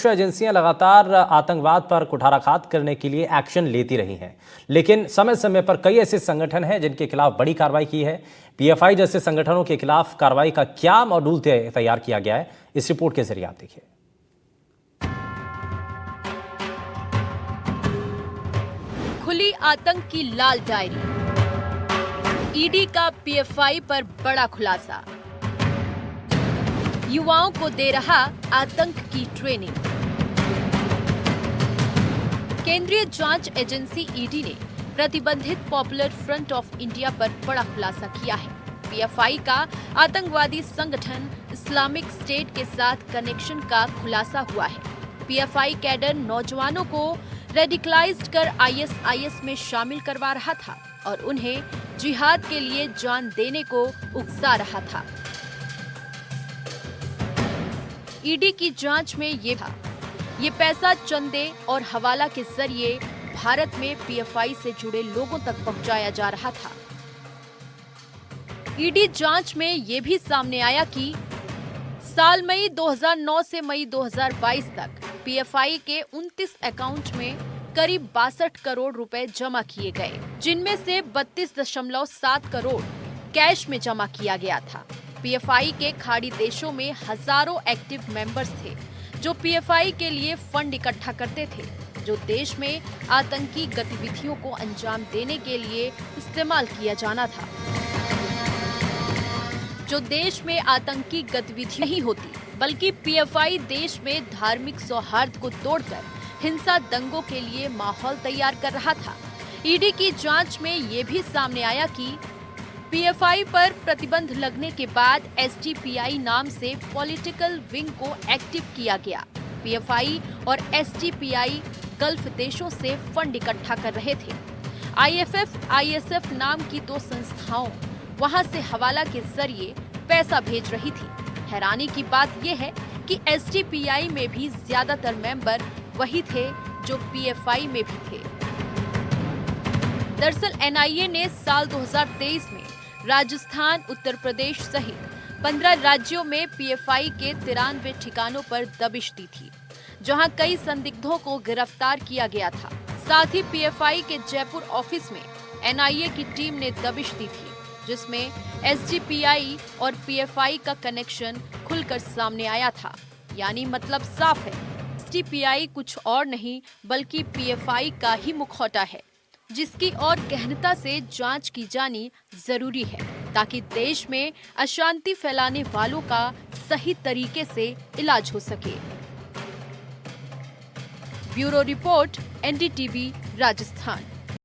एजेंसियां लगातार आतंकवाद पर कुठाराघात करने के लिए एक्शन लेती रही हैं, लेकिन समय समय पर कई ऐसे संगठन हैं जिनके खिलाफ बड़ी कार्रवाई की है। पीएफआई जैसे संगठनों के खिलाफ कार्रवाई का क्या मॉड्यूल तैयार किया गया है, इस रिपोर्ट के जरिए आप देखिए। खुली आतंक की लाल डायरी, ईडी का पीएफआई पर बड़ा खुलासा, युवाओं को दे रहा आतंक की ट्रेनिंग। केंद्रीय जांच एजेंसी ईडी ने प्रतिबंधित पॉपुलर फ्रंट ऑफ इंडिया पर बड़ा खुलासा किया है। पीएफआई का आतंकवादी संगठन इस्लामिक स्टेट के साथ कनेक्शन का खुलासा हुआ है। पीएफआई कैडर नौजवानों को रेडिकलाइज्ड कर आईएसआईएस में शामिल करवा रहा था और उन्हें जिहाद के लिए जान देने को उकसा रहा था। ईडी की जांच में ये पैसा चंदे और हवाला के जरिए भारत में पीएफआई से जुड़े लोगों तक पहुंचाया जा रहा था। ईडी जांच में ये भी सामने आया कि साल मई 2009 से मई 2022 तक पीएफआई के 29 अकाउंट में करीब 62 करोड़ रुपए जमा किए गए, जिनमें से 32.7 करोड़ कैश में जमा किया गया था। पीएफआई के खाड़ी देशों में हजारों एक्टिव मेंबर्स थे जो पीएफआई के लिए फंड इकट्ठा करते थे, जो देश में आतंकी गतिविधियों को अंजाम देने के लिए इस्तेमाल किया जाना था। जो देश में आतंकी गतिविधि नहीं होती, बल्कि पीएफआई देश में धार्मिक सौहार्द को तोड़कर हिंसा दंगों के लिए माहौल तैयार कर रहा था। ईडी की जांच में ये भी सामने आया कि पीएफआई पर प्रतिबंध लगने के बाद एसडीपीआई नाम से पॉलिटिकल विंग को एक्टिव किया गया। पीएफआई और एसडीपीआई गल्फ देशों से फंड इकट्ठा कर रहे थे। आईएफएफ, आईएसएफ नाम की दो संस्थाओं वहां से हवाला के जरिए पैसा भेज रही थी। हैरानी की बात यह है कि एसडीपीआई में भी ज्यादातर मेंबर वही थे जो पीएफआई में भी थे। दरअसल एनआईए ने साल 2023 में राजस्थान, उत्तर प्रदेश सहित 15 राज्यों में पीएफआई के 93 ठिकानों पर दबिश दी थी, जहां कई संदिग्धों को गिरफ्तार किया गया था। साथ ही पीएफआई के जयपुर ऑफिस में एनआईए की टीम ने दबिश दी थी, जिसमें एसडीपीआई और पीएफआई का कनेक्शन खुलकर सामने आया था। यानी मतलब साफ है, एसडीपीआई कुछ और नहीं बल्कि पीएफआई का ही मुखौटा है, जिसकी और गहनता से जांच की जानी जरूरी है, ताकि देश में अशांति फैलाने वालों का सही तरीके से इलाज हो सके। Bureau report, NDTV, Rajasthan.